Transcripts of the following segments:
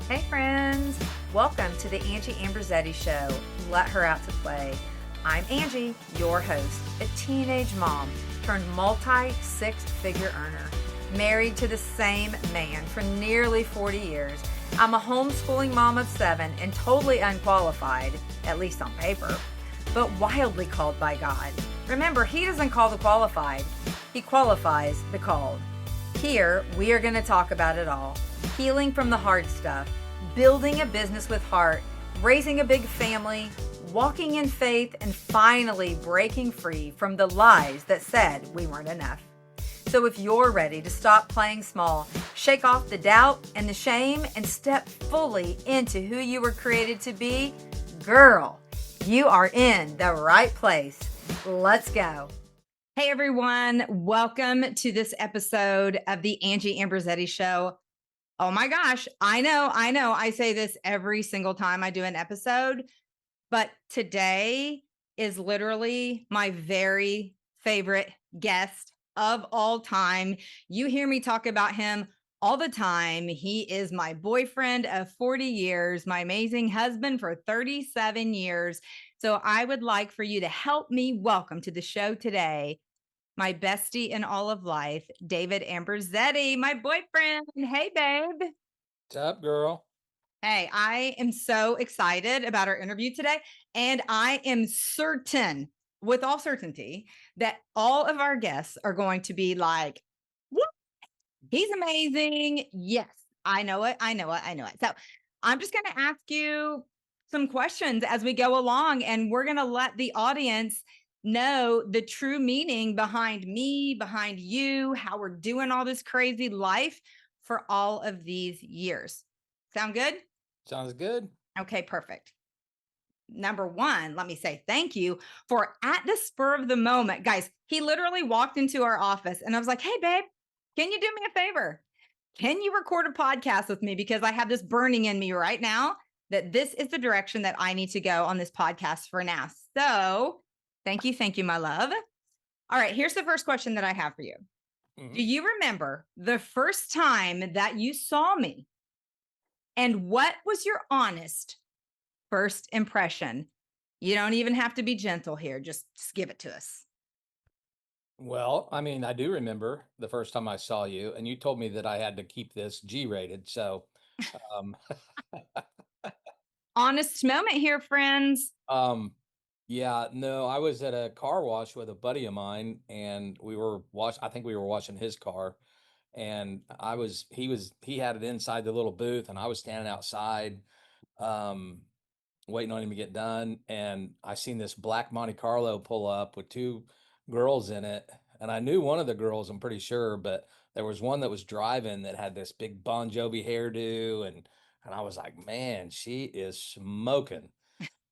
Hey friends, welcome to the Angie Ambrosetti Show, Let Her Out to Play. I'm Angie, your host, a teenage mom turned multi-six-figure earner, married to the same man for nearly 40 years. I'm a homeschooling mom of 7 and totally unqualified, at least on paper, but wildly called by God. Remember, He doesn't call the qualified, He qualifies the called. Here, we are going to talk about it all. Healing from the hard stuff, building a business with heart, raising a big family, walking in faith, and finally breaking free from the lies that said we weren't enough. So if you're ready to stop playing small, shake off the doubt and the shame, and step fully into who you were created to be, girl, you are in the right place. Let's go. Hey everyone, welcome to this episode of the Angie Ambrosetti Show. Oh my gosh, I know. I say this every single time I do an episode, but today is literally my very favorite guest of all time. You hear me talk about him all the time. He is my boyfriend of 40 years, my amazing husband for 37 years. So I would like for you to help me welcome to the show today my bestie in all of life, David Ambrosetti, my boyfriend. Hey, babe. What's up, girl? Hey, I am so excited about our interview today. And I am certain, with all certainty, that all of our guests are going to be like, what? He's amazing. Yes, I know it. So I'm just going to ask you some questions as we go along, and we're going to let the audience know the true meaning behind me, behind you, how we're doing all this crazy life for all of these years. Sound good? Sounds good. Okay, perfect. Number one, let me say thank you for at the spur of the moment. Guys, he literally walked into our office and I was like, hey, babe, can you do me a favor? Can you record a podcast with me? Because I have this burning in me right now that this is the direction that I need to go on this podcast for now. So thank you, my love. All right, here's the first question that I have for you. hmm Do you remember the first time that you saw me? And what was your honest first impression? You don't even have to be gentle here. Just give it to us. Well, I mean, I do remember the first time I saw you, and you told me that I had to keep this G-rated. So, um, Honest moment here, friends. um, yeah, no, I was at a car wash with a buddy of mine, and I think we were washing his car, and he had it inside the little booth, and I was standing outside, um, waiting on him to get done, and I seen this black Monte Carlo pull up with two girls in it, and I knew one of the girls, I'm pretty sure, but there was one that was driving that had this big Bon Jovi hairdo, and I was like, man, she is smoking,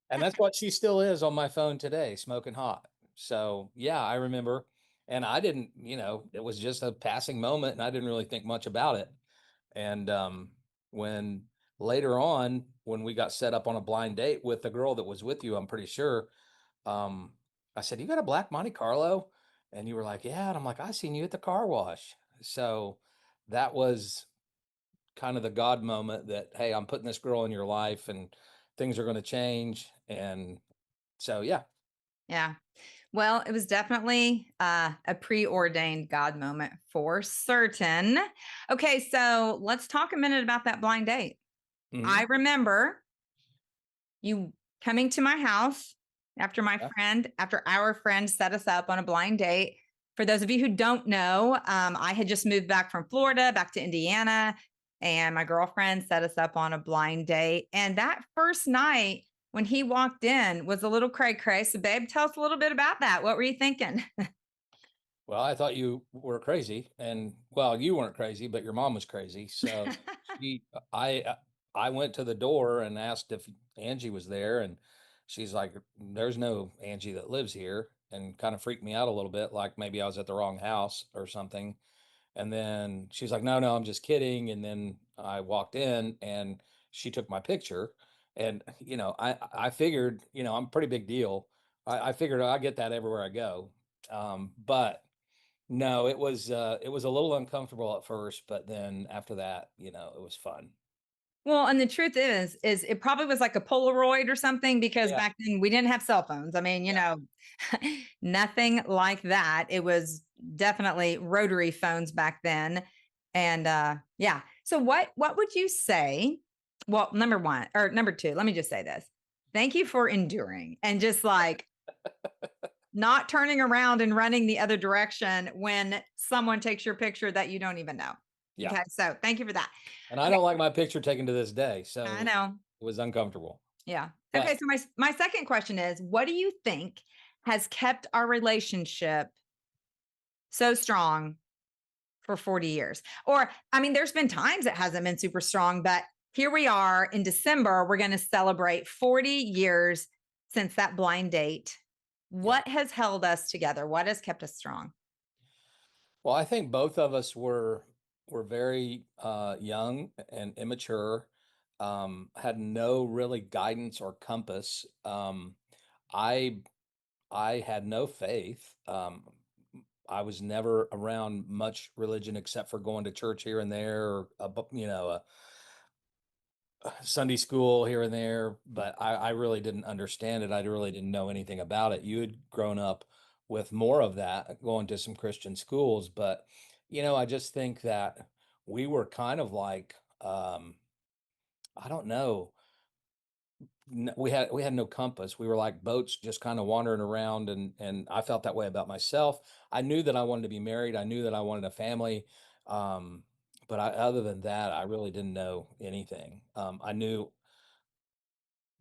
and that's what she still is on my phone today, smoking hot. So yeah, I remember, and I didn't, it was just a passing moment, and I didn't really think much about it. And when later on, when we got set up on a blind date with the girl that was with you, I'm pretty sure, um, I said, "You got a black Monte Carlo?" And you were like, "Yeah." And I'm like, "I seen you at the car wash." So that was kind of the God moment that, hey, I'm putting this girl in your life and things are going to change. And so, yeah. Yeah. Well, it was definitely a preordained God moment for certain. Okay, so let's talk a minute about that blind date. hmm I remember you coming to my house Yeah. after our friend set us up on a blind date. For those of you who don't know, I had just moved back from Florida, back to Indiana, and my girlfriend set us up on a blind date. And that first night when he walked in was a little cray cray. So, babe, tell us a little bit about that. What were you thinking? Well, I thought you were crazy, and well, you weren't crazy, but your mom was crazy. So she, I went to the door and asked if Angie was there, and she's like, "There's no Angie that lives here," and kind of freaked me out a little bit, like maybe I was at the wrong house or something. And then she's like, "No, no, I'm just kidding." And then I walked in, and she took my picture, and I figured, I'm a pretty big deal. I figured I get that everywhere I go, but. No, it was a little uncomfortable at first, but then after that, it was fun. Well, and the truth is it probably was like a Polaroid or something because Yeah, back then we didn't have cell phones. I mean, yeah. nothing like that. It was definitely rotary phones back then. And yeah. So what would you say? Well, number one or number two, let me just say this. Thank you for enduring and just like not turning around and running the other direction when someone takes your picture that you don't even know. Yeah. Okay. So thank you for that. And I Okay. don't like my picture taken to this day, I so know. it was uncomfortable. Yeah. Okay. But So my second question is, what do you think has kept our relationship so strong for 40 years? Or, I mean, there's been times it hasn't been super strong, but here we are in December. We're going to celebrate 40 years since that blind date. yeah. What has held us together? What has kept us strong? Well, I think both of us were very young and immature, had no really guidance or compass. I I had no faith. I was never around much religion except for going to church here and there, or a Sunday school here and there. But I really didn't understand it. I really didn't know anything about it. You had grown up with more of that, going to some Christian schools, but I just think that we were kind of like, I don't know, we had no compass. We were like boats just kind of wandering around, and I felt that way about myself. I knew that I wanted to be married. I knew that I wanted a family. Um, but other than that, I really didn't know anything. I knew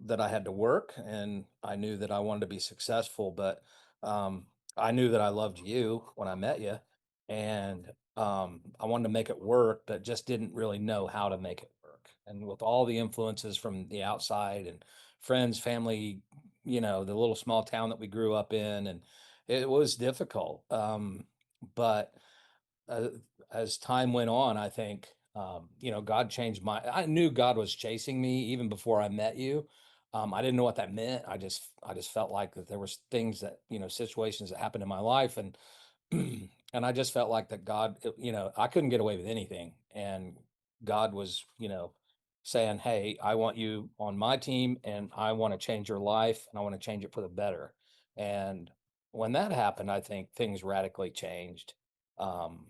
that I had to work, and I knew that I wanted to be successful, but um, I knew that I loved you when I met you, and I wanted to make it work, but just didn't really know how to make it work. And with all the influences from the outside and friends, family, the little small town that we grew up in, and it was difficult. But uh, as time went on, I think God changed my. I knew God was chasing me even before I met you. I didn't know what that meant. I just felt like that there was things that situations that happened in my life, and and I just felt like that God, I couldn't get away with anything, and God was saying, "Hey, I want you on my team, and I want to change your life, and I want to change it for the better." And when that happened, I think things radically changed. Um,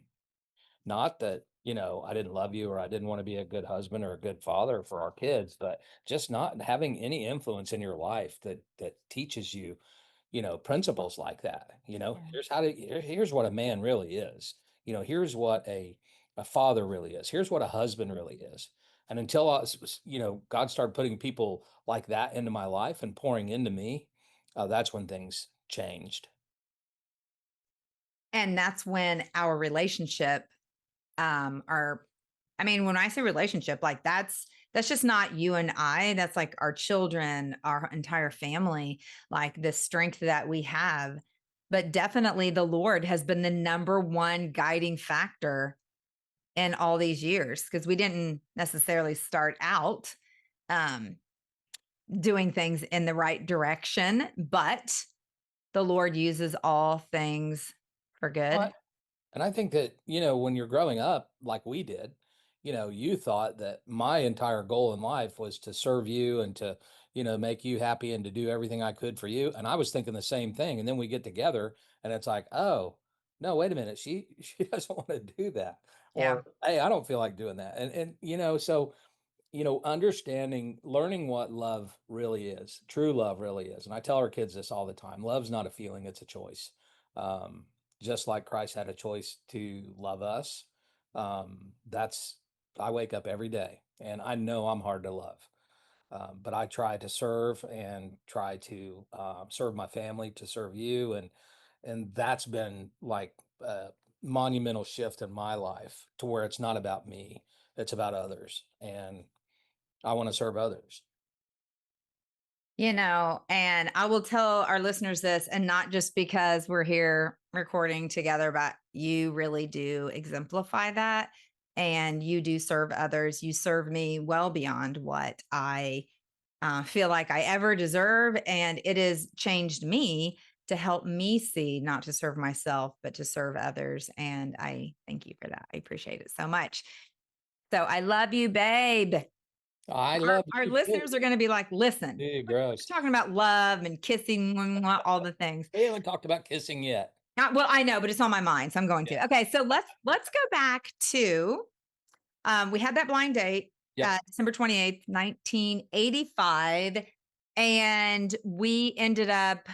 Not that, I didn't love you or I didn't want to be a good husband or a good father for our kids, but just not having any influence in your life that teaches you, principles like that. Yeah. Here's what a man really is. Here's what a father really is. Here's what a husband really is. And until God started putting people like that into my life and pouring into me, that's when things changed. And that's when our relationship are I mean, when I say relationship, like that's just not you and I, that's like our children, our entire family, like the strength that we have. But definitely the Lord has been the number one guiding factor in all these years because we didn't necessarily start out um doing things in the right direction, but the Lord uses all things for good. And I think that, when you're growing up like we did, you thought that my entire goal in life was to serve you and to, make you happy and to do everything I could for you. And I was thinking the same thing. And then we get together and it's like, oh, no, wait a minute. She doesn't want to do that. Yeah. Or, hey, I don't feel like doing that. And so understanding, learning what love really is, true love really is. And I tell our kids this all the time. Love's not a feeling, it's a choice. Um, just like Christ had a choice to love us. That's, I wake up every day and I know I'm hard to love. But I try to serve and try to serve my family, to serve you. And that's been like a monumental shift in my life to where it's not about me, it's about others. And I want to serve others. And I will tell our listeners this, and not just because we're here recording together, but you really do exemplify that. And you do serve others. You serve me well beyond what I feel like I ever deserve. And it has changed me to help me see not to serve myself, but to serve others. And I thank you for that. I appreciate it so much. So I love you, babe. I love Our you too. listeners are going to be like, listen, Ew, we're gross. talking about love and kissing, all the things. We haven't talked about kissing yet. Well, I know, but it's on my mind, so I'm going Yeah. to. Okay, so let's go back to we had that blind date, Yep. December 28th, 1985, and we ended up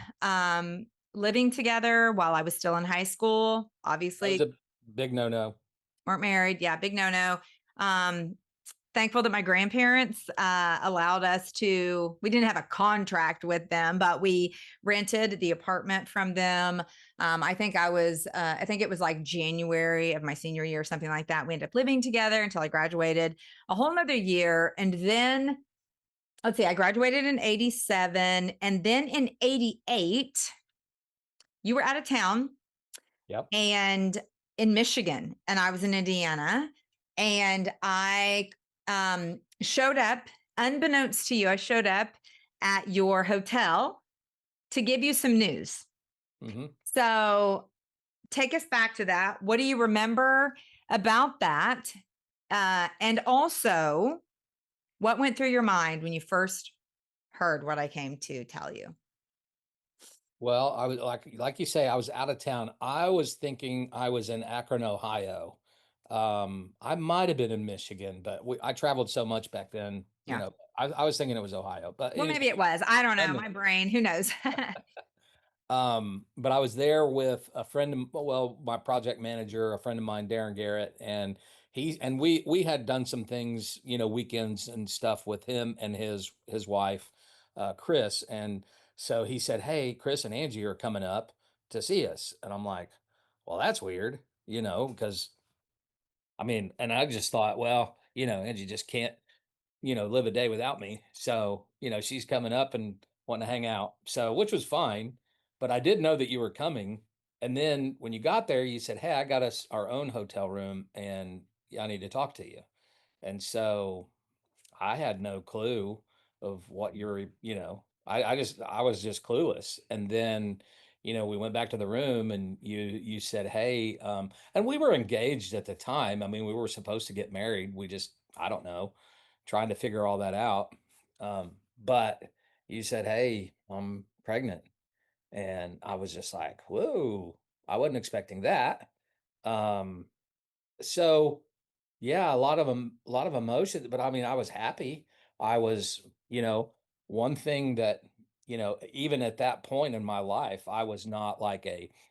living together while I was still in high school. That was Obviously, a big no-no. weren't married. Yeah, big no-no. Thankful that my grandparents allowed us to, we didn't have a contract with them, but we rented the apartment from them. I think it was like January of my senior year or something like that. We ended up living together until I graduated a whole nother year. And then, let's see, I graduated in 87. And then in 88, you were out of town Yep. and in Michigan, and I was in Indiana. And I showed up, unbeknownst to you, I showed up at your hotel to give you some news. Hmm. So take us back to that. What do you remember about that? And also, what went through your mind when you first heard what I came to tell you? Well, I was like you say, I was out of town. I was thinking I was in Akron, Ohio. I might have been in Michigan, but I traveled so much back then, Yeah. I was thinking it was Ohio, but Well, anyway, maybe it was. I don't know. and My brain, who knows? but I was there with a friend well, my project manager, a friend of mine, Darren Garrett, and we had done some things, weekends and stuff with him and his wife, Chris. And so he said, "Hey, Chris and Angie are coming up to see us." And I'm like, "Well, that's weird, because I mean," and I just thought, well, Angie just can't live a day without me. So, she's coming up and wanting to hang out. So, which was fine. But I did know that you were coming. And then when you got there, you said, "Hey, I got us our own hotel room and I need to talk to you." And so I had no clue of what I was just clueless. And then, we went back to the room and you said, "Hey," and we were engaged at the time. I mean, we were supposed to get married. We just, I don't know, trying to figure all that out. But you said, "Hey, I'm pregnant." And I was just like, "Whoa, I wasn't expecting that." Um, so yeah, a lot of emotion, but I mean, I was happy. I was, one thing that, even at that point in my life, I was not like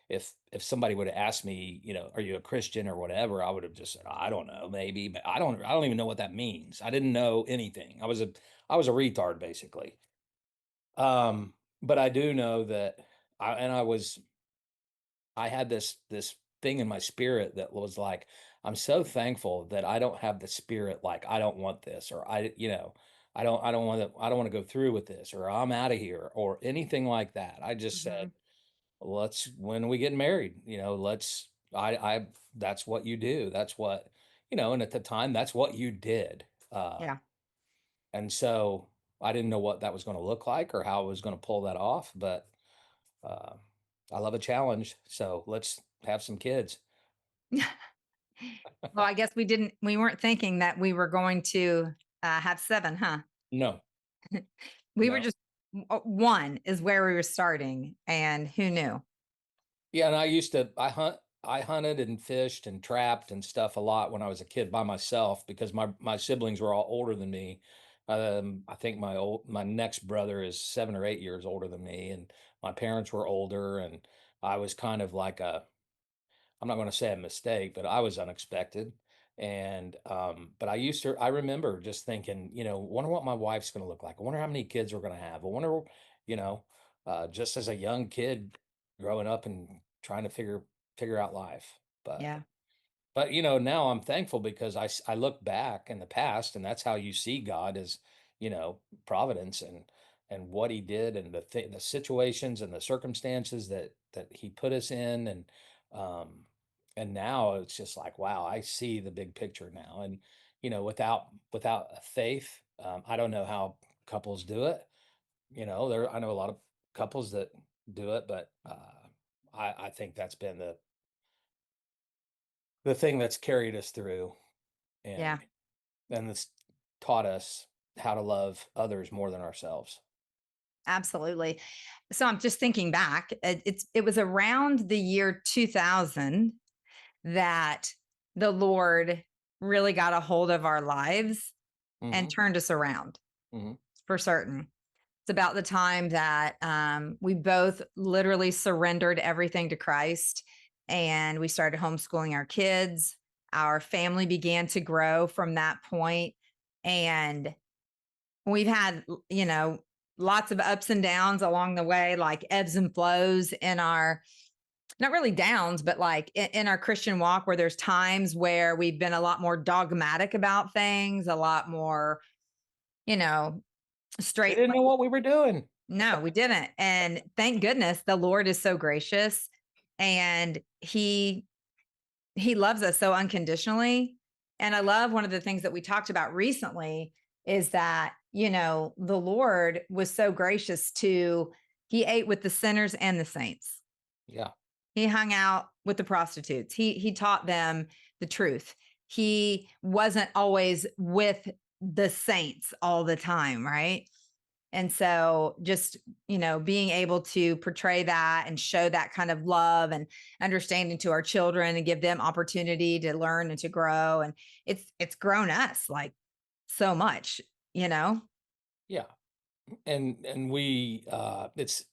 if somebody would have asked me, "Are you a Christian or whatever?" I would have just said, "I don't know, maybe, but I don't even know what that means." I didn't know anything. I was a retard basically. But I do know that I had this thing in my spirit that was like, I'm so thankful that I don't have the spirit like I don't want this, or I don't want to go through with this, or I'm out of here or anything like that. I just Mhm. said, let's when we get married, let's I that's what you do. That's what, and at the time that's what you did. Yeah. And so I didn't know what that was going to look like or how I was going to pull that off, but uh, I love a challenge. So let's have some kids. Well, I guess we weren't thinking that we were going to have seven, huh? No, We were no. just one is where we were starting, and who knew? Yeah, and I hunted and fished and trapped and stuff a lot when I was a kid by myself because my siblings were all older than me. I think my next brother is 7 or 8 years older than me, and my parents were older, and I was kind of like I'm not going to say a mistake, but I was unexpected. And but I remember just thinking, wonder what my wife's going to look like. I wonder how many kids we're going to have. I wonder, you know, just as a young kid growing up and trying to figure out life. Yeah. But now I'm thankful because I look back in the past, and that's how you see God as, providence and what he did and the situations and the circumstances that he put us in. Um and now it's just like, wow, I see the big picture now. And without a faith, I don't know how couples do it. I know a lot of couples that do it, but I think that's been the thing that's carried us through Yeah. and it's taught us. how to love others more than ourselves. Absolutely. So I'm just thinking back. It was around the year 2000 that the Lord really got a hold of our lives and Hmm. turned us around Hmm. for certain. It's about the time that we both literally surrendered everything to Christ and we started homeschooling our kids. Our family began to grow from that point, and we've had, lots of ups and downs along the way, like ebbs and flows in our, not really downs, but like in our Christian walk, where there's times where we've been a lot more dogmatic about things, a lot more, you know, We straight. didn't know what we were doing. No, we didn't. And thank goodness the Lord is so gracious, and he loves us so unconditionally. And I love one of the things that we talked about recently is that, the Lord was so gracious to, he ate with the sinners and the saints. Yeah. He hung out with the prostitutes. He taught them the truth. He wasn't always with the saints all the time, right? And so just, being able to portray that and show that kind of love and understanding to our children and give them opportunity to learn and to grow. And it's grown us like so much, you know? Yeah. And we it's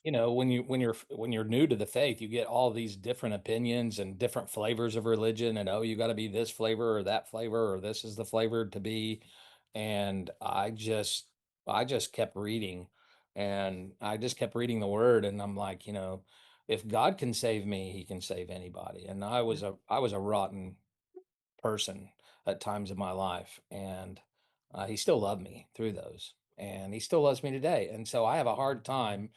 when you're new to the faith, you get all these different opinions and different flavors of religion, and oh, you got to be this flavor or that flavor, or this is the flavor to be. And I just kept reading, and I just kept reading the word, and I'm like, if God can save me, he can save anybody. And I was a rotten person at times in my life, and he still loved me through those, and he still loves me today. And so I have a hard time,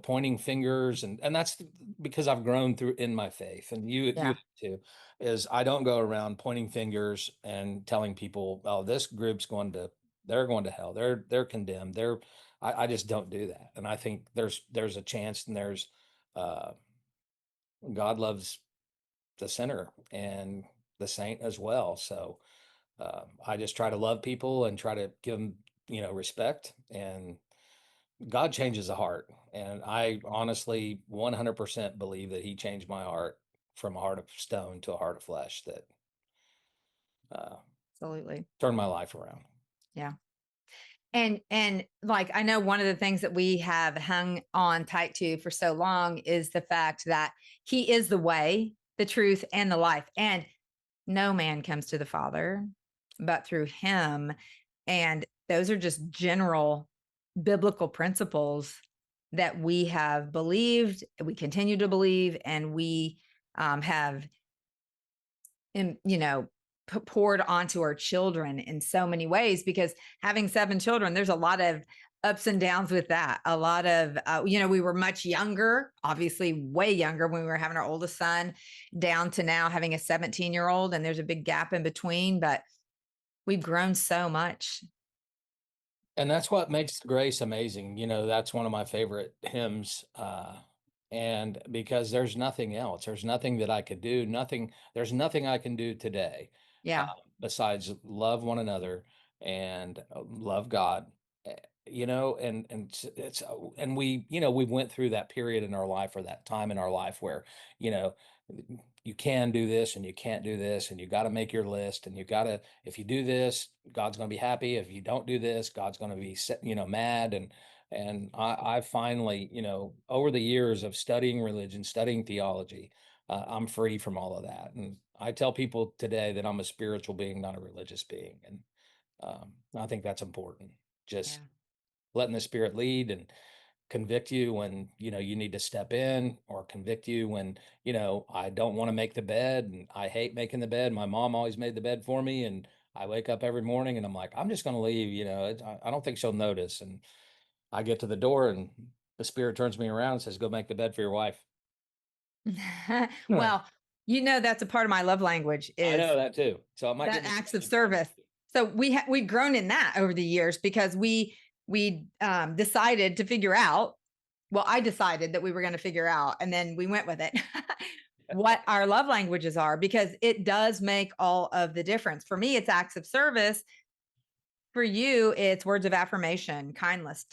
pointing fingers, and that's because I've grown through in my faith, and you Yeah, too, is I don't go around pointing fingers and telling people, oh, this group's they're going to hell, they're condemned, I just don't do that. And I think there's a chance, and there's uh, God loves the sinner and the saint as well. So I just try to love people and try to give them, respect. And God changes the heart. And I honestly 100% believe that He changed my heart from a heart of stone to a heart of flesh that uh, absolutely. turned my life around. Yeah. And like I know one of the things that we have hung on tight to for so long is the fact that he is the way, the truth, and the life. And no man comes to the Father but through him. And those are just general biblical principles that we have believed, we continue to believe, and we have, poured onto our children in so many ways. Because having 7 children, there's a lot of ups and downs with that. A lot of, we were much younger, obviously way younger when we were having our oldest son, down to now having a 17-year-old, and there's a big gap in between. But we've grown so much. And that's what makes grace amazing. That's one of my favorite hymns. And because there's nothing else, there's nothing that I could do, there's nothing I can do today uh, Yeah. besides love one another and love God. eh, and and we went through that period in our life, or that time in our life where, you know, you can do this and you can't do this, and you got to make your list, and if you do this, God's going to be happy. If you don't do this, God's going to be mad. And I finally, over the years of studying religion, studying theology, I'm free from all of that. And I tell people today that I'm a spiritual being, not a religious being. And I think that's important. Just Yeah. letting the Spirit lead and convict you when you need to step in, or convict you when I don't want to make the bed, and I hate making the bed. My mom always made the bed for me, and I wake up every morning and I'm like, I'm just going to leave. I don't think she'll notice. And I get to the door, and the Spirit turns me around and says, go make the bed for your wife. I Well, that's a part of my love language know is that too, so I might that get into acts of something on service. So we've grown in that over the years because we decided to figure out. Well, I decided that we were going to figure out, and then we went with it. What our love languages are, because it does make all of the difference. For me, it's acts of service. For you, it's words of affirmation, kindness,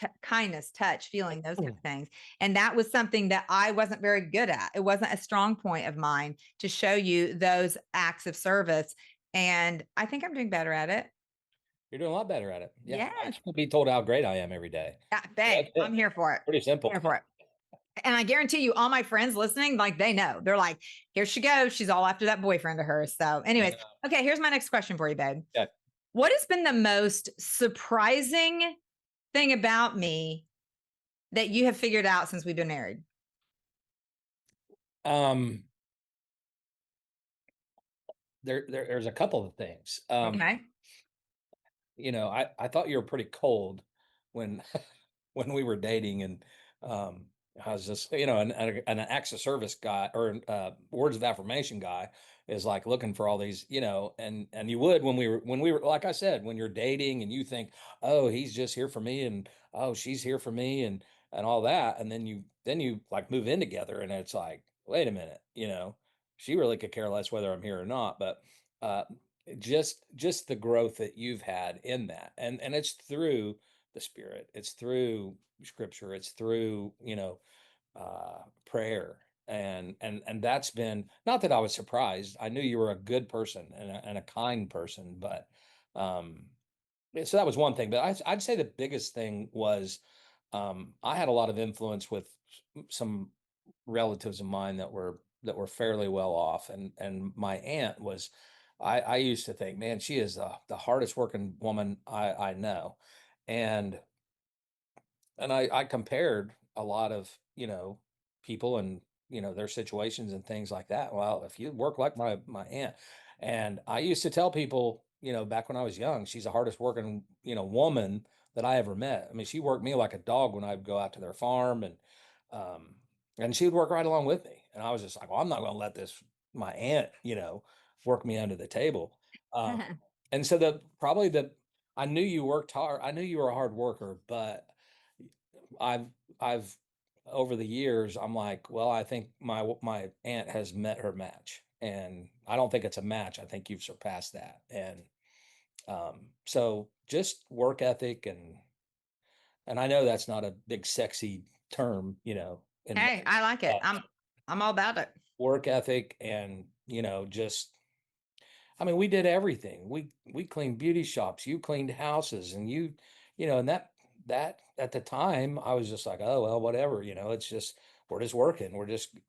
touch, feeling, those kind Mm. of things. And that was something that I wasn't very good at. It wasn't a strong point of mine to show you those acts of service. And I think I'm doing better at it. You're doing a lot better at it. Yeah, I Yes. just want to be told how great I am every day. Yeah, That's babe, I'm it. here for it. Pretty I'm simple. here for it. And I guarantee you, all my friends listening, like they know. They're like, here she goes. She's all after that boyfriend of hers. So, I anyways, know. okay, here's my next question for you, babe. Yeah. What has been the most surprising thing about me that you have figured out since we've been married? Um, there's a couple of things. Okay. I thought you were pretty cold when when we were dating, and um I was just, an acts of service guy, or words of affirmation guy is like looking for all these, and you would when we were like I said, when you're dating and you think, oh, he's just here for me, and oh, she's here for me, and all that, and then you like move in together, and it's like, wait a minute, she really could care less whether I'm here or not. But uh just the growth that you've had in that, and it's through the spirit, it's through scripture, it's through, prayer, and that's been, not that I was surprised. I knew you were a good person and a kind person, but um so that was one thing. But I'd say the biggest thing was, I had a lot of influence with some relatives of mine that were fairly well off, and my aunt was, I used to think, man, she is the hardest working woman I know. And and I compared a lot of, people, and their situations and things like that. Well, if you work like my aunt, and I used to tell people, back when I was young, she's the hardest working, woman that I ever met. I mean, she worked me like a dog when I'd go out to their farm, um and she would work right along with me. And I was just like, well, I'm not going to let this, my aunt, work me under the table. Um and so the probably the I knew you worked hard. I knew you were a hard worker, but I've I've over the years, I'm like, well, I think my aunt has met her match, and I don't think it's a match. I think you've surpassed that, and so just work ethic, and I know that's not a big sexy term, in Hey, I like uh, it. I'm all about it. work ethic, and just, I mean, we did everything. We cleaned beauty shops, you cleaned houses, and and that at the time I was just like, oh well, whatever, it's just, we're just working.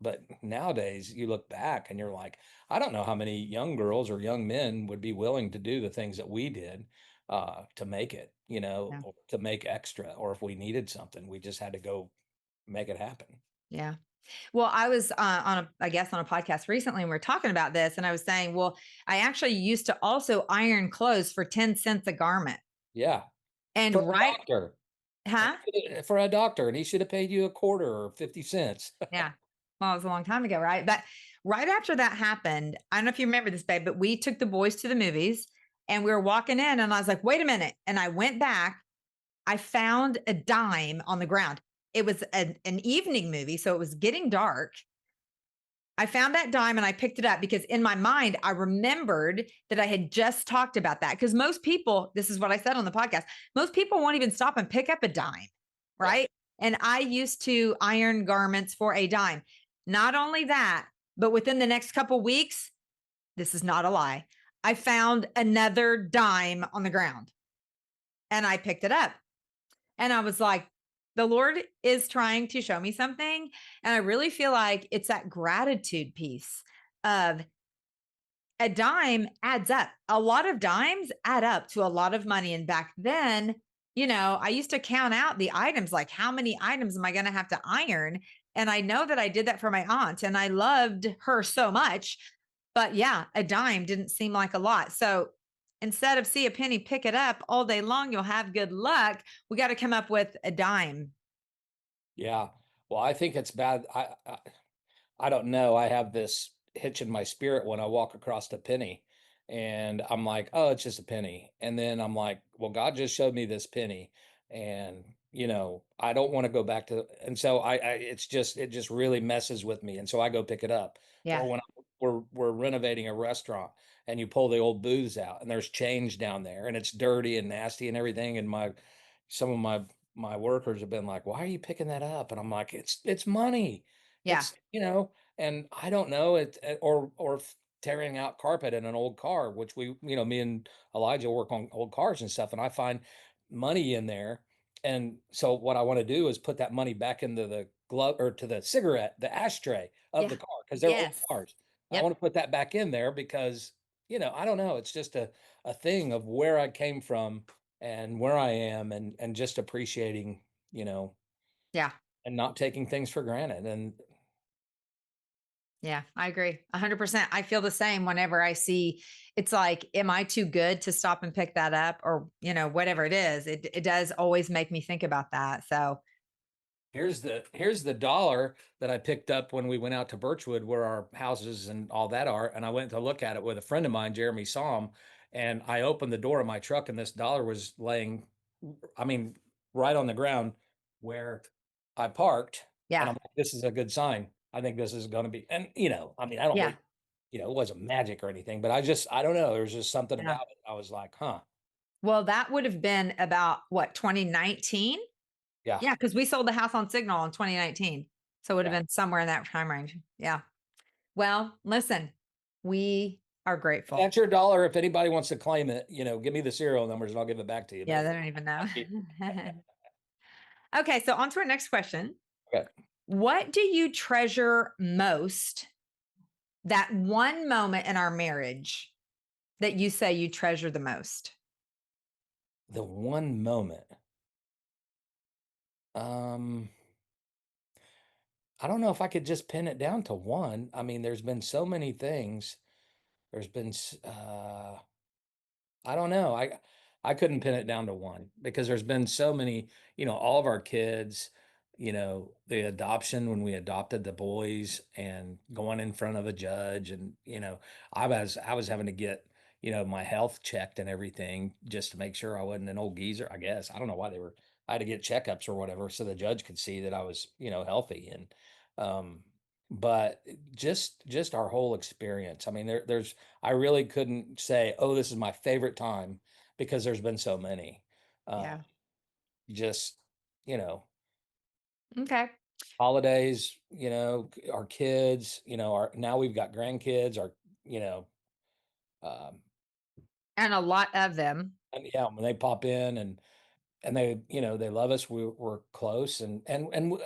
But nowadays you look back and you're like, I don't know how many young girls or young men would be willing to do the things that we did, to make it, Yeah. or to make extra, or if we needed something, we just had to go make it happen. Yeah. Well, I was I guess, on a podcast recently, and we are talking about this, and I was saying, well, I actually used to also iron clothes for 10 cents a garment. Yeah. For And a right, doctor. huh? For a doctor, and he should have paid you a quarter or 50 cents. Yeah. Well, it was a long time ago, right? But right after that happened, I don't know if you remember this, babe, but we took the boys to the movies and we were walking in, and I was like, wait a minute. And I went back. I found a dime on the ground. It was an evening movie, so it was getting dark. I found that dime and I picked it up because in my mind, I remembered that I had just talked about that. Because most people, this is what I said on the podcast, most people won't even stop and pick up a dime, Yeah. right? And I used to iron garments for a dime. Not only that, but within the next couple weeks, this is not a lie, I found another dime on the ground and I picked it up. And I was like, the Lord is trying to show me something. And I really feel like it's that gratitude piece of a dime adds up. A lot of dimes add up to a lot of money. And back then, I used to count out the items, like how many items am I going to have to iron? And I know that I did that for my aunt and I loved her so much. But yeah, a dime didn't seem like a lot. So instead of see a penny, pick it up all day long, you'll have good luck. We got to come up with a dime. Yeah. Well, I think it's bad. I don't know. I have this hitch in my spirit when I walk across the penny, and I'm like, oh, it's just a penny. And then I'm like, well, God just showed me this penny, and I don't want to go back to, and so it just really messes with me. And so I go pick it up. Yeah. Or we're renovating a restaurant, and you pull the old booths out, and there's change down there, and it's dirty and nasty and everything. And some of my workers have been like, "Why are you picking that up?" And I'm like, "It's money. Yeah. It's, and I don't know it, or tearing out carpet in an old car, which me and Elijah work on old cars and stuff, and I find money in there. And so what I want to do is put that money back into the glove, or to the ashtray of Yeah. the car, because they're old Yes. cars. I Yep. want to put that back in there because, I don't know, it's just a thing of where I came from and where I am, and just appreciating, Yeah. and not taking things for granted. And Yeah, I agree 100%. I feel the same whenever I see it's like, am I too good to stop and pick that up or, whatever it is. It does always make me think about that. So, here's the dollar that I picked up when we went out to Birchwood, where our houses and all that are. And I went to look at it with a friend of mine, Jeremy saw him, and I opened the door of my truck, and this dollar was laying, I mean, right on the ground where I parked. And yeah. I'm like, this is a good sign. I think this is going to be, and I mean, I don't Yeah. believe, it wasn't magic or anything, but I don't know. There was just something Yeah. about it. I was like, huh, Well, that would have been about what, 2019? yeah, Yeah, because we sold the house on Signal in 2019. So it would have yeah. been somewhere in that time range. Yeah. Well, listen, we are grateful. That's your dollar. If anybody wants to claim it, give me the serial numbers and I'll give it back to you. But Yeah, if they don't even know. not, Okay, so on to our next question. okay. What do you treasure most, that one moment in our marriage that you say you treasure the most? The one moment. Um, I don't know if I could just pin it down to one. I mean, there's been so many things. There's been, I don't know. I couldn't pin it down to one, because there's been so many, all of our kids, the adoption when we adopted the boys, and going in front of a judge, and I was having to get, my health checked and everything, just to make sure I wasn't an old geezer, I guess. I don't know why I had to get checkups or whatever, so the judge could see that I was, healthy. And um but just our whole experience. I mean, there's I really couldn't say, "Oh, this is my favorite time," because there's been so many. Uh, Yeah. just, you know, Okay. holidays, our kids, now we've got grandkids, you know, um, And a lot of them. and yeah, when they pop in, and they love us, we're close, and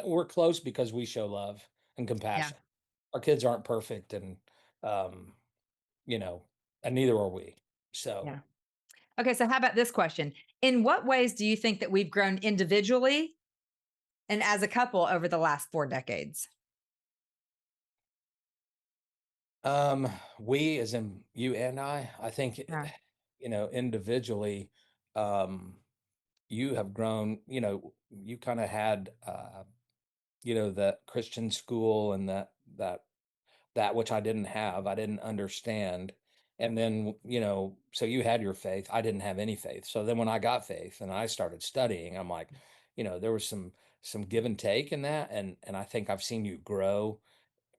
we're close because we show love and Yeah. compassion. Our kids aren't perfect, um, you know, and neither are we. So, Yeah. Okay, so how about this question? In what ways do you think that we've grown individually and as a couple over the last 4 decades? um, we, as in you and I think, Yeah. individually, um, you have grown, you kind of had, that Christian school, and that which I didn't have, I didn't understand. And then, so you had your faith. I didn't have any faith. So then when I got faith and I started studying, I'm like, there was some give and take in that. And I think I've seen you grow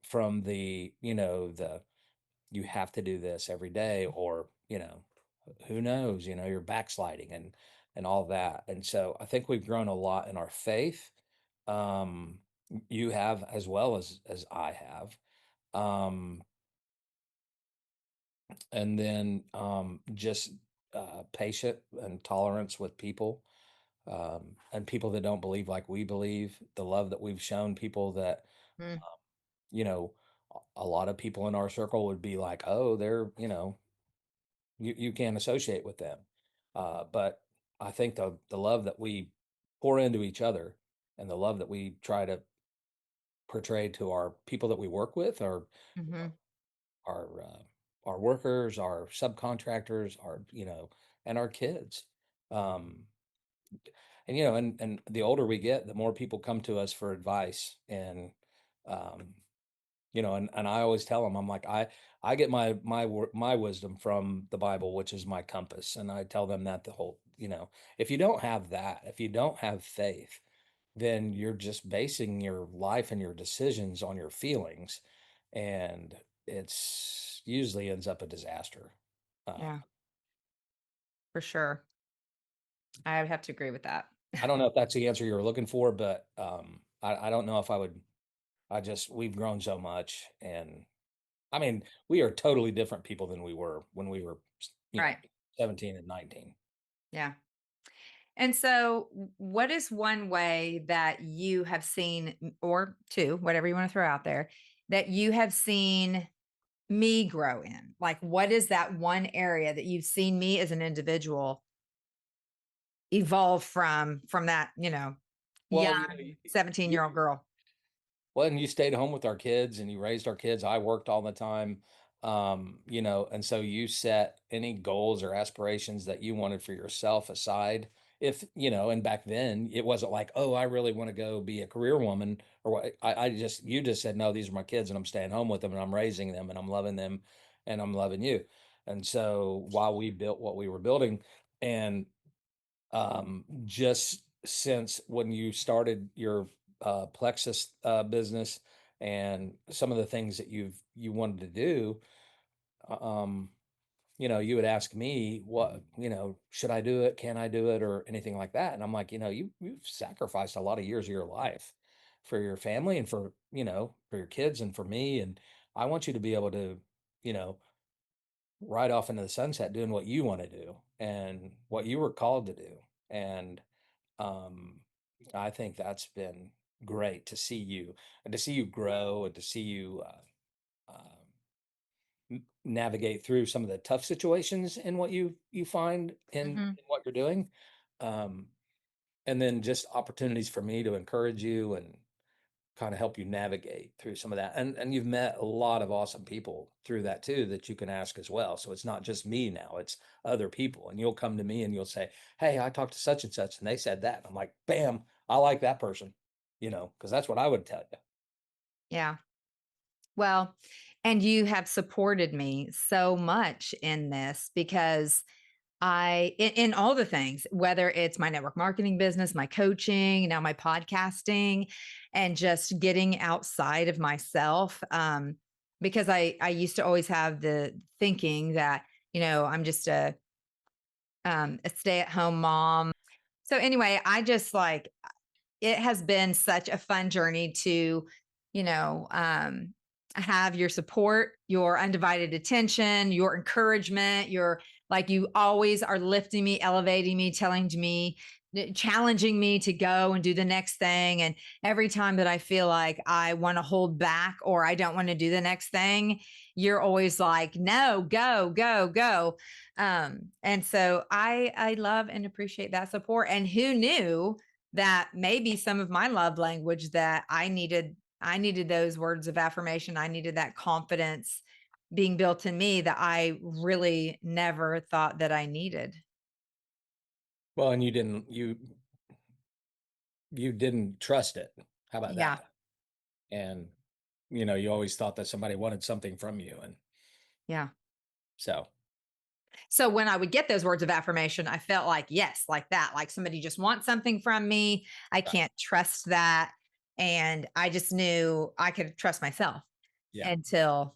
from the you have to do this every day, or, who knows, you're backsliding, and all that. And so I think we've grown a lot in our faith. Um, you have, as well as I have. Um, and then just patient and tolerance with people, and people that don't believe like we believe. The love that we've shown people that, Mm, you know a lot of people in our circle would be like, oh, they're, you can't associate with them. But I think the love that we pour into each other, and the love that we try to portray to our people that we work with, mhm. our workers, our subcontractors, and our kids. Um, and the older we get, the more people come to us for advice. And um, and I always tell them, I'm like, I get my wisdom from the Bible, which is my compass. And I tell them that if you don't have that, if you don't have faith, then you're just basing your life and your decisions on your feelings. And it's usually ends up a disaster. Uh, Yeah, for sure. I would have to agree with that. I don't know if that's the answer you were looking for, but I don't know if I would. We've grown so much, and I mean, we are totally different people than we were when we were, you know, Right. 17 and 19. Yeah. And so, what is one way that you have seen, or two, whatever you want to throw out there, that you have seen me grow in? Like, what is that one area that you've seen me as an individual evolve from that, Well, young 17-year-old girl? well, and you stayed home with our kids and you raised our kids. I worked all the time. And so you set any goals or aspirations that you wanted for yourself aside. If, and back then it wasn't like, oh, I really want to go be a career woman or what. You just said, no, these are my kids and I'm staying home with them and I'm raising them and I'm loving them and I'm loving you. And so while we built what we were building, and just since when you started your plexus business and some of the things that you wanted to do, uh, um, you would ask me what, should I do it? Can I do it? Or anything like that. And I'm like, you've sacrificed a lot of years of your life for your family and for your kids and for me. And I want you to be able to, you know, ride off into the sunset doing what you want to do and what you were called to do. And um, I think that's been great to see you and to see you grow and to see you navigate through some of the tough situations in what you find Hmm. in what you're doing. Um, and then just opportunities for me to encourage you and kind of help you navigate through some of that. And you've met a lot of awesome people through that too that you can ask as well. So it's not just me now, it's other people. And you'll come to me and you'll say, "Hey, I talked to such and such and they said that." And I'm like, "Bam, I like that person." Because that's what I would tell you. Yeah. Well, and you have supported me so much in this because in all the things, whether it's my network marketing business, my coaching, now my podcasting, and just getting outside of myself. Because I used to always have the thinking that, I'm just a stay at home mom. So anyway, I just like, it has been such a fun journey to, you know, um, have your support, your undivided attention, your encouragement, your like you always are lifting me, elevating me, telling me, challenging me to go and do the next thing. And every time that I feel like I want to hold back or I don't want to do the next thing, you're always like, no, go, go, go. And so I love and appreciate that support. And who knew that maybe some of my love language that I needed those words of affirmation. I needed that confidence being built in me that I really never thought that I needed. Well, and you didn't trust it. How about Yeah. that? And you always thought that somebody wanted something from you. And Yeah. so So when I would get those words of affirmation, I felt like, yes, like that, like somebody just wants something from me. I right. can't trust that. And I just knew I could trust myself Yeah. until,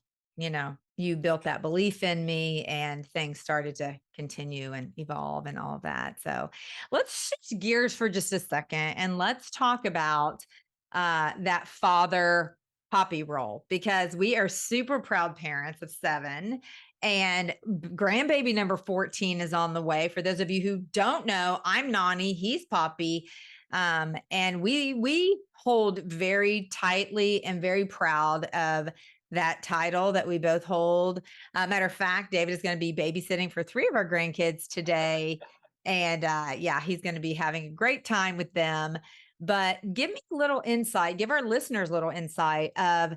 you built that belief in me and things started to continue and evolve and all of that. So let's shift gears for just a second and let's talk about that father poppy role because we are super proud parents of seven and grandbaby number 14 is on the way. For those of you who don't know, I'm Nani, he's Poppy. And we hold very tightly and very proud of that title that we both hold. Matter of fact, David is going to be babysitting for three of our grandkids today. And yeah, he's going to be having a great time with them. But give me a little insight, give our listeners a little insight of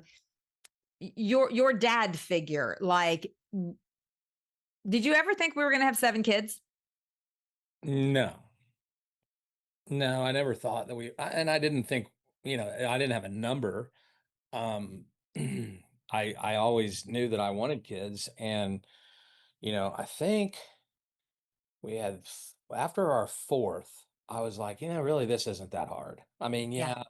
your dad figure. Like, did you ever think we were going to have seven kids? No. No, I never thought that and I didn't think, I didn't have a number. Um, I always knew that I wanted kids, and I think after our fourth, I was like, really, this isn't that hard. I mean, Yeah. yeah,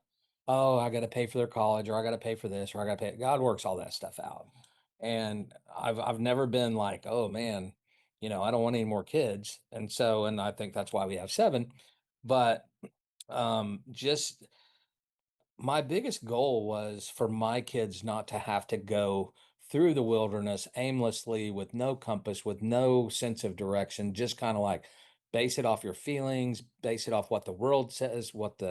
oh, I got to pay for their college, or I got to pay for this, or I got to pay. God works all that stuff out, And I've never been like, oh man, I don't want any more kids. And I think that's why we have seven. But just my biggest goal was for my kids not to have to go through the wilderness aimlessly with no compass, with no sense of direction, just kind of like base it off your feelings, base it off what the world says, what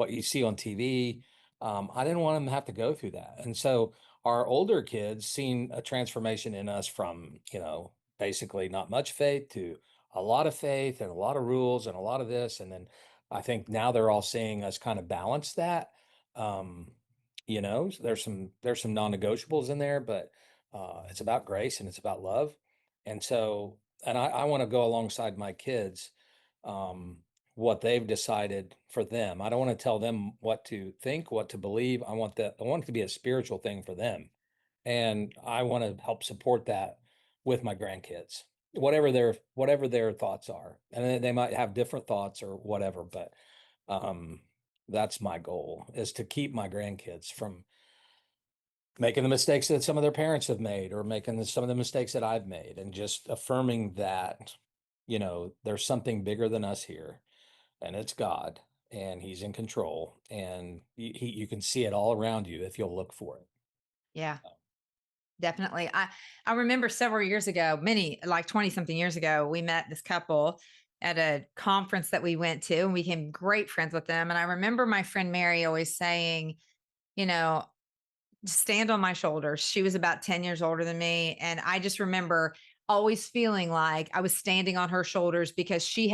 you see on TV. I didn't want them to have to go through that. And so our older kids seen a transformation in us from, basically not much faith to a lot of faith and a lot of rules and a lot of this. And then I think now they're all seeing us kind of balance that. um there's some non-negotiables in there, but it's about grace and it's about love. And so, and I want to go alongside my kids, um what they've decided for them. I don't want to tell them what to think, what to believe. I want it to be a spiritual thing for them, and I want to help support that with my grandkids, whatever their thoughts are. And they might have different thoughts or whatever, but um that's my goal, is to keep my grandkids from making the mistakes that some of their parents have made, or making some of the mistakes that I've made, and just affirming that, there's something bigger than us here, and it's God, and he's in control, and you can see it all around you if you'll look for it. Yeah, definitely. I remember several years ago, many like 20 something years ago, we met this couple at a conference that we went to, and we became great friends with them. And I remember my friend Mary always saying, you know, stand on my shoulders. She was about 10 years older than me. And I just remember always feeling like I was standing on her shoulders because she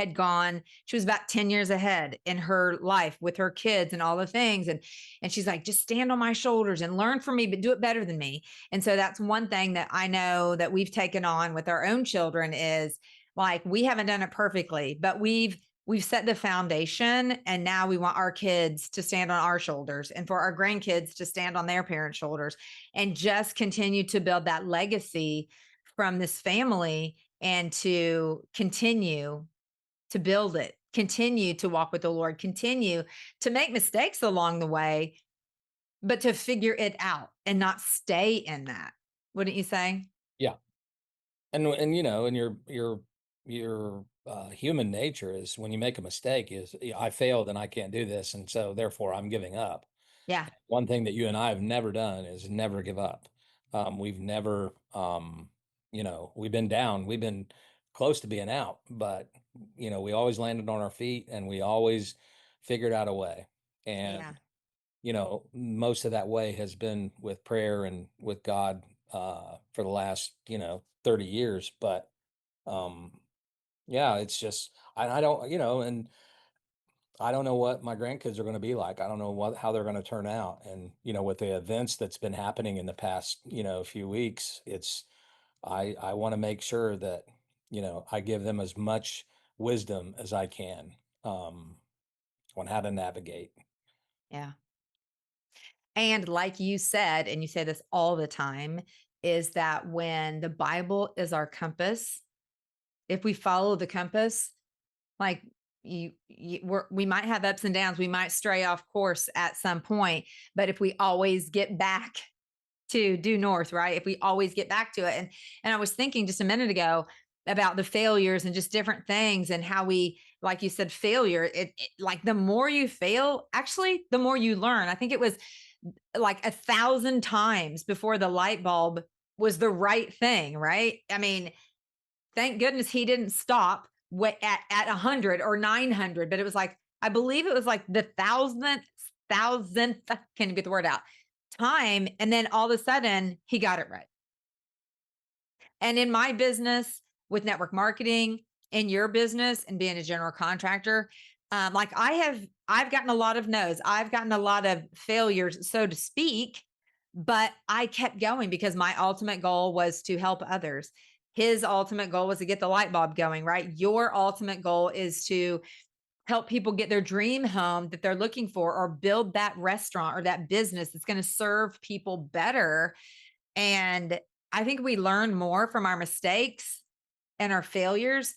was about 10 years ahead in her life with her kids and all the things. And she's like, just stand on my shoulders and learn from me, but do it better than me. And so that's one thing that I know that we've taken on with our own children is like, we haven't done it perfectly, but we've set the foundation, and now we want our kids to stand on our shoulders and for our grandkids to stand on their parents' shoulders, and just continue to build that legacy from this family, and to continue to build it, continue to walk with the Lord, continue to make mistakes along the way, but to figure it out and not stay in that. Wouldn't you say? Yeah. And and your human nature is, when you make a mistake, is, "Yeah, I failed and I can't do this, and so therefore I'm giving up." Yeah. One thing that you and I have never done is never give up. We've never, we've been down, we've been close to being out, but we always landed on our feet, and we always figured out a way. And Yeah. most of that way has been with prayer and with God, for the last 30 years. But um yeah, it's just, I don't, and I don't know what my grandkids are going to be like. I don't know how they're going to turn out. And with the events that's been happening in the past few weeks, I want to make sure that I give them as much wisdom as I can, um on how to navigate. Yeah. And like you said, and you say this all the time, is that when the Bible is our compass, if we follow the compass, like we might have ups and downs, we might stray off course at some point, but if we always get back to due north, right? If we always get back to it, and I was thinking just a minute ago about the failures and just different things, and how we, like you said, failure. Like the more you fail, actually, the more you learn. I think it was like 1,000 times before the light bulb was the right thing, right? I mean, thank goodness he didn't stop at 100 or 900, but it was like, I believe it was like the thousandth, can you get the word out, time, and then all of a sudden he got it right. And in my business with network marketing, in your business and being a general contractor, like I've gotten a lot of no's. I've gotten a lot of failures, so to speak, but I kept going because my ultimate goal was to help others. His ultimate goal was to get the light bulb going, right? Your ultimate goal is to help people get their dream home that they're looking for, or build that restaurant or that business that's going to serve people better. And I think we learn more from our mistakes and our failures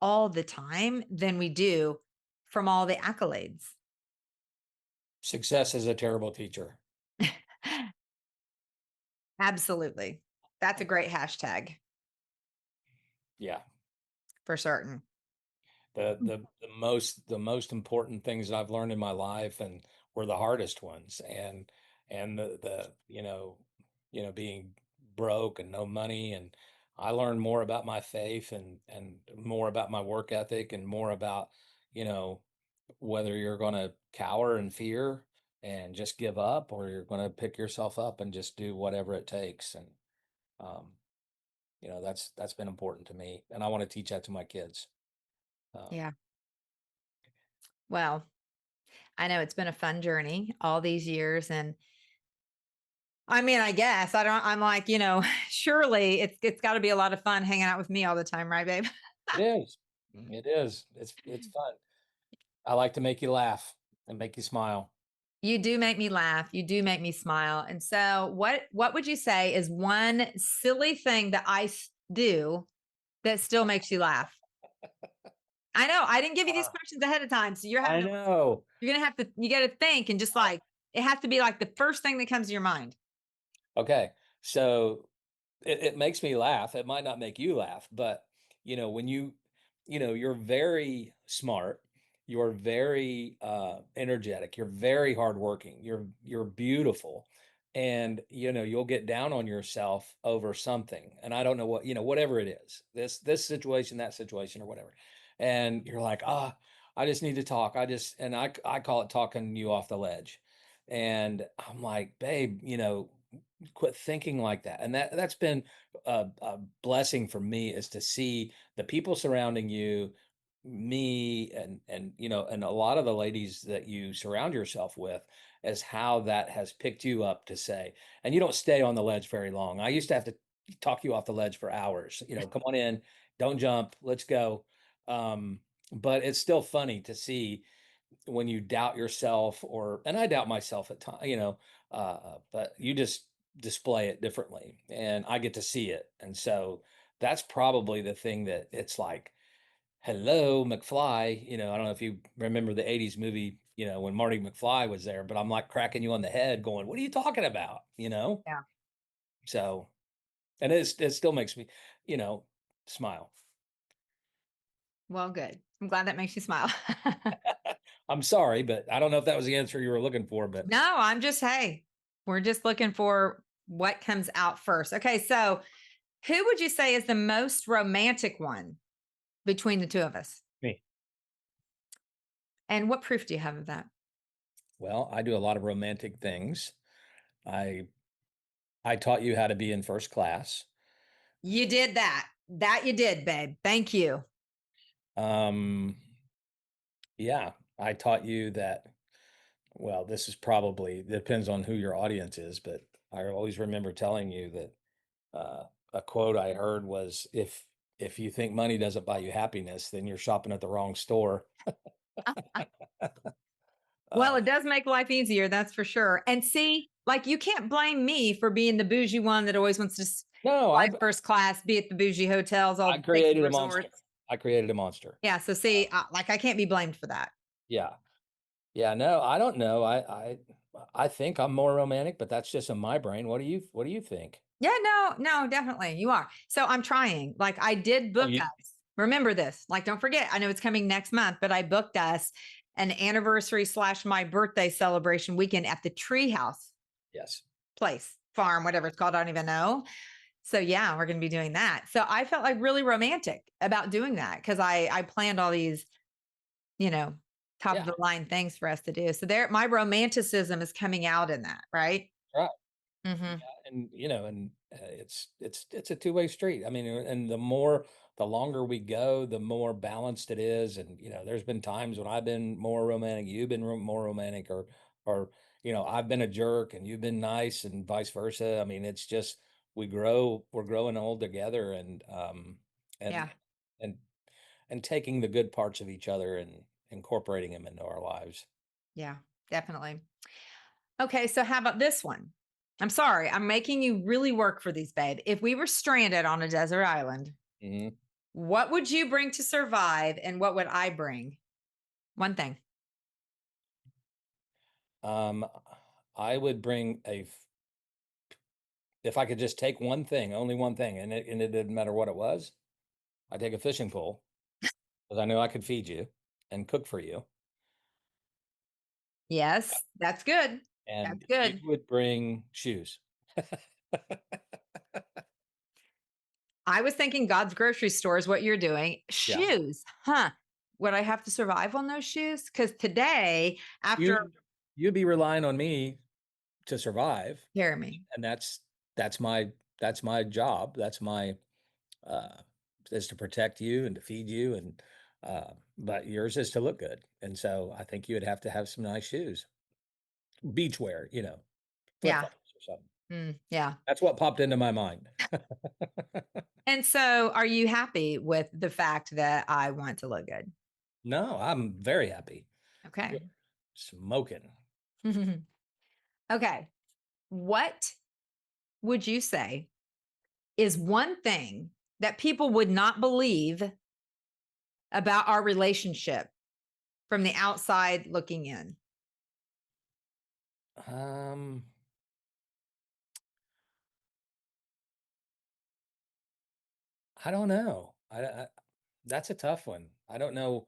all the time than we do from all the accolades. Success is a terrible teacher. Absolutely. That's a great hashtag Yeah. for certain. The most important things that I've learned in my life and were the hardest ones. And the being broke and no money, and I learned more about my faith and more about my work ethic and more about, you know, whether you're going to cower in fear and just give up, or you're going to pick yourself up and just do whatever it takes. And um that's been important to me, and I want to teach that to my kids. um, Yeah. Well, I know it's been a fun journey all these years. And I mean, I guess I'm like, surely it's got to be a lot of fun hanging out with me all the time, right, babe? It is. It is. It's fun. I like to make you laugh and make you smile. You do make me laugh. You do make me smile. And so, what would you say is one silly thing that do that still makes you laugh? I know I didn't give you these Ah, questions ahead of time, so I know. you're gonna have to you got to think and just like it has to be like the first thing that comes to your mind. Okay. So it makes me laugh. It might not make you laugh, but when you're very smart, you're very energetic, you're very hardworking, you're beautiful, and you'll get down on yourself over something. And I don't know what, whatever it is, this situation, that situation, or whatever. And you're like, I just need to talk. I call it talking you off the ledge. And I'm like, babe, quit thinking like that. And that's been a blessing for me, is to see the people surrounding you, me, and a lot of the ladies that you surround yourself with, as how that has picked you up to say. And you don't stay on the ledge very long. I used to have to talk you off the ledge for hours. Come on in, don't jump, let's go. um but it's still funny to see when you doubt yourself, and I doubt myself at times, but you just display it differently, and I get to see it. And so that's probably the thing that it's like, hello, McFly. I don't know if you remember the 80s movie, when Marty McFly was there, but I'm like cracking you on the head going, what are you talking about? Yeah. So, and it still makes me, you know, smile. Well, good. I'm glad that makes you smile. I'm sorry, but I don't know if that was the answer you were looking for, but No, hey, we're just looking for what comes out first. Okay, so who would you say is the most romantic one between the two of us? me. And what proof do you have of that? Well, I do a lot of romantic things. I I taught you how to be in first class. You did that. That you did, babe. Thank you. Um, yeah, I taught you that. Well, this is probably depends on who your audience is, but I always remember telling you that a quote I heard was, if you think money doesn't buy you happiness, then you're shopping at the wrong store. Well, Uh, it does make life easier, that's for sure. And see, like you can't blame me for being the bougie one that always wants to no, fly first class, be at the bougie hotels, all I the fancy created a monster. resorts. I created a monster. Yeah. So see, like I can't be blamed for that. Yeah. Yeah, no, I don't know. I think I'm more romantic, but that's just in my brain. What do you think? Yeah, no, definitely. You are. So I'm trying. Like I did Oh, book us. Remember this. Like, don't forget, I know it's coming next month, but I booked us an anniversary / my birthday celebration weekend at the Treehouse yes. place, farm, whatever it's called. I don't even know. So yeah, we're gonna be doing that. So I felt like really romantic about doing that because I planned all these, you know, top of Yeah, the line things for us to do. So there, my romanticism is coming out in that, right? right. Yeah, Hmm. and it's a two-way street. I mean, and the longer we go, the more balanced it is. And there's been times when I've been more romantic, you've been more romantic, or I've been a jerk and you've been nice, and vice versa. I mean, it's just we're growing old together, and Yeah, and and taking the good parts of each other and incorporating them into our lives. yeah, definitely. Okay, so how about this one? I'm sorry, I'm making you really work for these, babe. If we were stranded on a desert island, Mhm. what would you bring to survive and what would I bring? One thing. Um, I would bring if I could just take one thing, only one thing, and it didn't matter what it was, I'd take a fishing pole because I knew I could feed you and cook for you, Yes, that's good. That's and you good. would bring shoes. I was thinking God's grocery store is what you're doing. Yeah. Shoes, huh? Would I have to survive on those shoes? Because today, after You you'd be relying on me to survive, hear me, and that's my that's my job. That's my uh is to protect you and to feed you and but yours is to look good. And so I think you would have to have some nice shoes. Beach wear, yeah, flip-flops or something. yeah. That's what popped into my mind. And so, are you happy with the fact that I want to look good? No, I'm very happy. Okay. You're smoking. Okay. What would you say is one thing that people would not believe about our relationship from the outside looking in? Um, I don't know. That's a tough one. I don't know.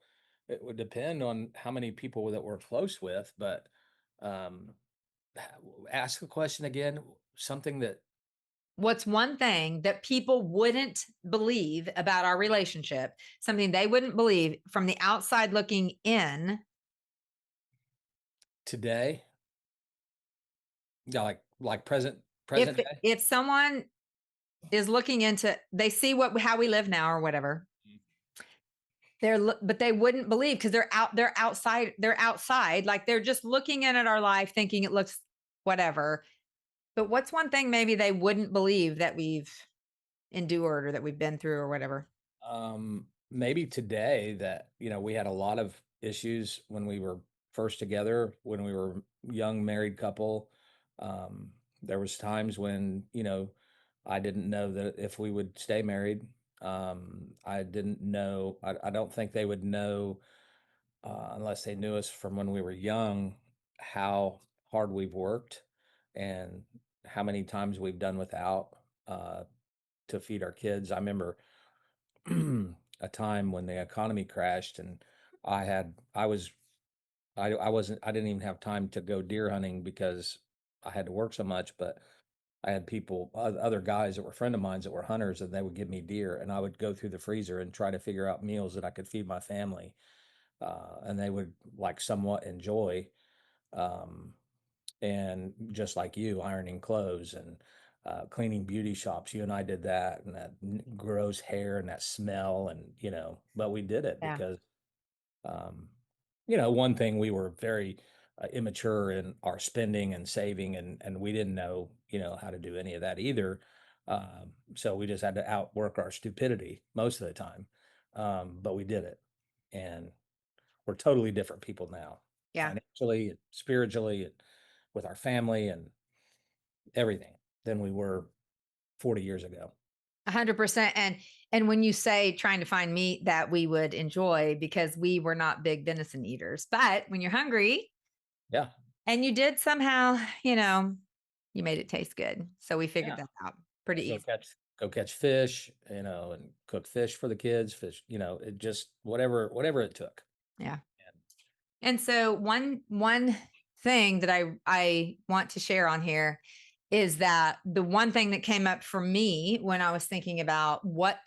It would depend on how many people that we're close with, but um, ask the question again. Something that What's one thing that people wouldn't believe about our relationship, something they wouldn't believe from the outside looking in? today, yeah, like present If day. if someone is looking into, they see what how we live now or whatever, but they wouldn't believe because they're outside, like they're just looking in at our life thinking it looks whatever. But what's one thing maybe they wouldn't believe that we've endured or that we've been through or whatever? Maybe today that, we had a lot of issues when we were first together, when we were young married couple. Um, there was times when, I didn't know that if we would stay married. I didn't know, I don't think they would know, unless they knew us from when we were young, how hard we've worked and how many times we've done without, uh, to feed our kids. I remember a time when the economy crashed and I was I wasn't I didn't even have time to go deer hunting because I had to work so much, but I had people other guys that were friend of mine that were hunters and they would give me deer and I would go through the freezer and try to figure out meals that I could feed my family, and they would like somewhat enjoy, um, and just like you, ironing clothes and cleaning beauty shops. You and I did that, and that gross hair and that smell, and but we did it Yeah. because, um, one thing we were very immature in our spending and saving, and we didn't know, how to do any of that either. So we just had to outwork our stupidity most of the time, but we did it, and we're totally different people now, Yeah. financially and spiritually, and with our family and everything than we were 40 years ago. 100%. And when you say trying to find meat that we would enjoy, because we were not big venison eaters, but when you're hungry Yeah. and you did somehow, you made it taste good. So we figured Yeah. that out pretty Yeah, easy. go catch fish, and cook fish for the kids, fish, it just whatever it took. Yeah. And And so one thing that I want to share on here is that the one thing that came up for me when I was thinking about what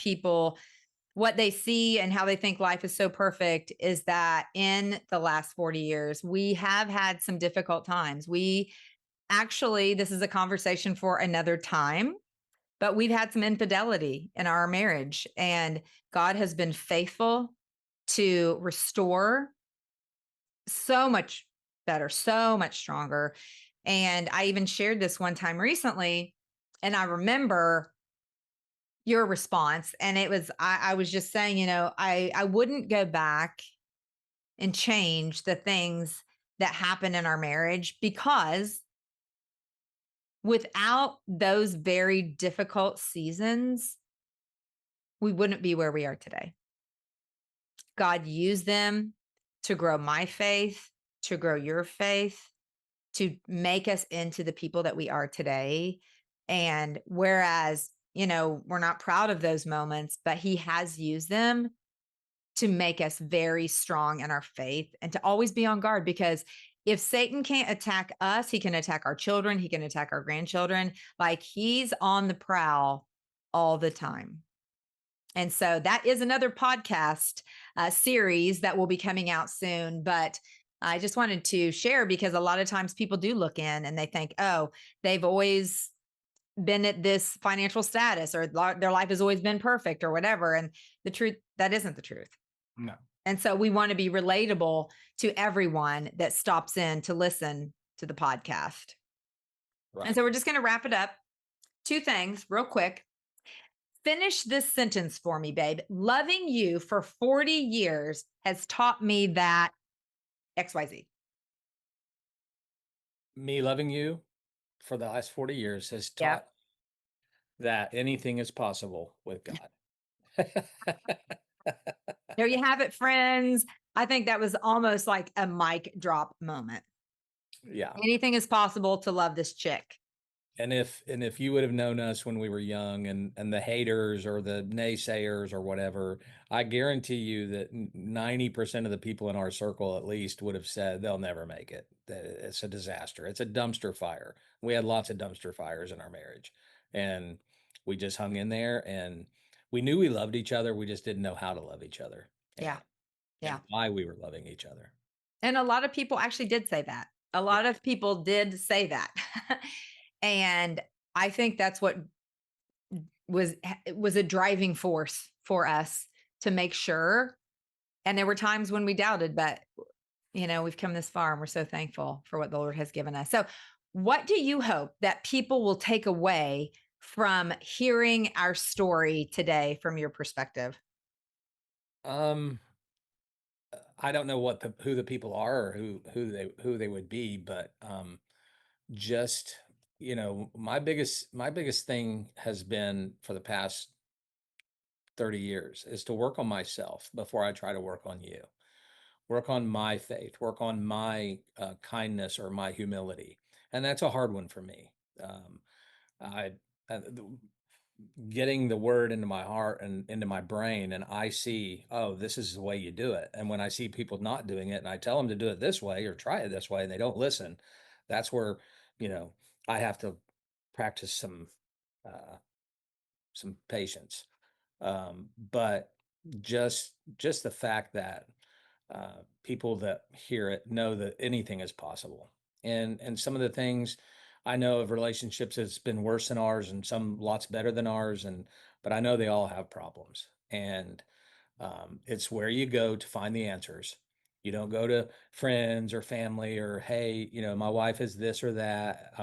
they see and how they think life is so perfect is that in the last 40 years we have had some difficult times. We actually, this is a conversation for another time, but we've had some infidelity in our marriage and God has been faithful to restore so much better, so much stronger. And I even shared this one time recently, and I remember your response. And it was, I was just saying, I wouldn't go back and change the things that happened in our marriage because without those very difficult seasons, we wouldn't be where we are today. God used them to grow my faith, to grow your faith, to make us into the people that we are today. And whereas, we're not proud of those moments, but he has used them to make us very strong in our faith and to always be on guard, because if Satan can't attack us, he can attack our children, he can attack our grandchildren. Like, he's on the prowl all the time. And so that is another podcast series that will be coming out soon. But I just wanted to share, because a lot of times people do look in and they think, oh, they've always been at this financial status, or their life has always been perfect, or whatever. And the truth, that isn't the truth. No. And so we want to be relatable to everyone that stops in to listen to the podcast. Right. And so we're just going to wrap it up. Two things real quick. Finish this sentence for me, babe. Loving you for 40 years has taught me that XYZ. Me loving you for the last 40 years has Yeah. taught that anything is possible with God. There you have it, friends. I think that was almost like a mic drop moment. Yeah. Anything is possible to love this chick. And if you would have known us when we were young, and the haters or the naysayers or whatever, I guarantee you that 90% of the people in our circle at least would have said they'll never make it. That it's a disaster. It's a dumpster fire. We had lots of dumpster fires in our marriage, and we just hung in there, and we knew we loved each other. We just didn't know how to love each other. Yeah. Yeah. And why we were loving each other. And a lot of people actually did say that. A lot of people did say that. And I think that's what was a driving force for us to make sure. And there were times when we doubted, but we've come this far and we're so thankful for what the Lord has given us. So what do you hope that people will take away from hearing our story today from your perspective? I don't know who the people are, or who they would be, but just my biggest thing has been for the past 30 years is to work on myself before I try to work on you. Work on my faith, work on my kindness or my humility, and that's a hard one for me. I Getting the word into my heart and into my brain, and I see, oh, this is the way you do it. And when I see people not doing it and I tell them to do it this way or try it this way and they don't listen, that's where you know I have to practice uh some patience. But just the fact that people that hear it know that anything is possible. And some of the things I know of relationships that's been worse than ours, and some lots better than ours, and but I know they all have problems. And it's where you go to find the answers. You don't go to friends or family or, hey, my wife is this or that.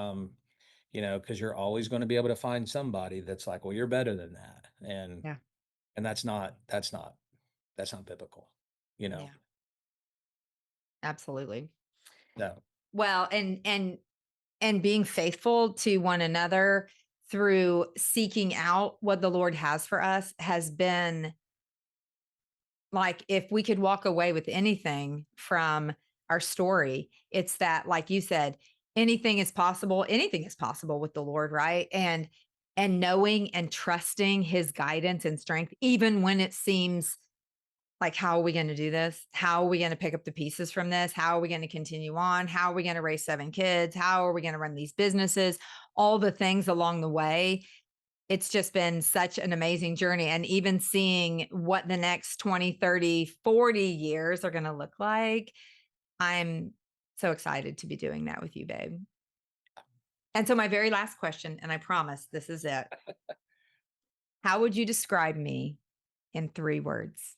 Because you're always going to be able to find somebody that's like, well, you're better than that. And Yeah. and that's not biblical, you know. Yeah. Absolutely. No. Well, and being faithful to one another through seeking out what the Lord has for us has been, like, if we could walk away with anything from our story, it's that, like you said, anything is possible. Anything is possible with the Lord, right? And knowing and trusting his guidance and strength, even when it seems like, how are we going to do this? How are we going to pick up the pieces from this? How are we going to continue on? How are we going to raise 7 kids? How are we going to run these businesses? All the things along the way. It's just been such an amazing journey. And even seeing what the next 20, 30, 40 years are going to look like, I'm so excited to be doing that with you, babe. And so my very last question, and I promise this is it. How would you describe me in 3 words?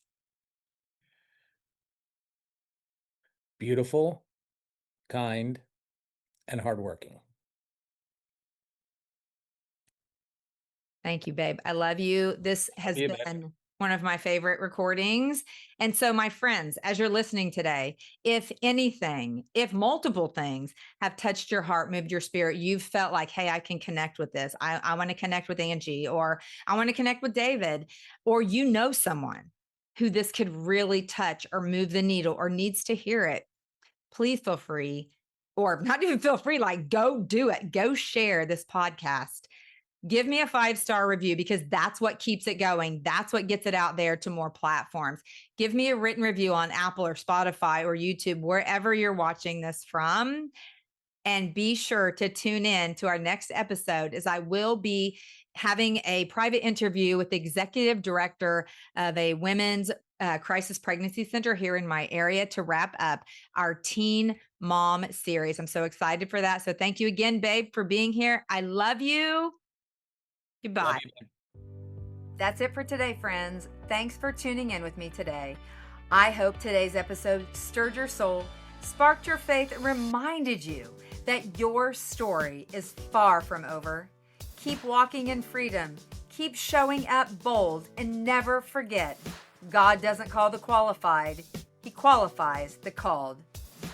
Beautiful, kind, and hardworking. Thank you, babe. I love you. This has You bet. been one of my favorite recordings. And so, my friends, as you're listening today, if anything, if multiple things have touched your heart, moved your spirit, you've felt like, hey, I can connect with this. I want to connect with Angie, or I want to connect with David, or someone who this could really touch or move the needle or needs to hear it, please feel free, or not even feel free, like, go do it. Go share this podcast give me a 5-star review because that's what keeps it going. That's what gets it out there to more platforms. Give me a written review on Apple or Spotify or YouTube, wherever you're watching this from. And be sure to tune in to our next episode, as I will be having a private interview with the executive director of a women's crisis pregnancy center here in my area to wrap up our Teen Mom series. I'm so excited for that. So thank you again, babe, for being here. I love you. Love Goodbye. you. That's it for today, friends. Thanks for tuning in with me today. I hope today's episode stirred your soul, sparked your faith, and reminded you that your story is far from over. Keep walking in freedom. Keep showing up bold, and never forget, God doesn't call the qualified. He qualifies the called.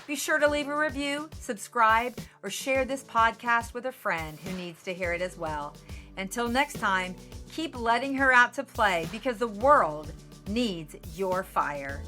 Be sure to leave a review, subscribe, or share this podcast with a friend who needs to hear it as well. Until next time, keep letting her out to play because the world needs your fire.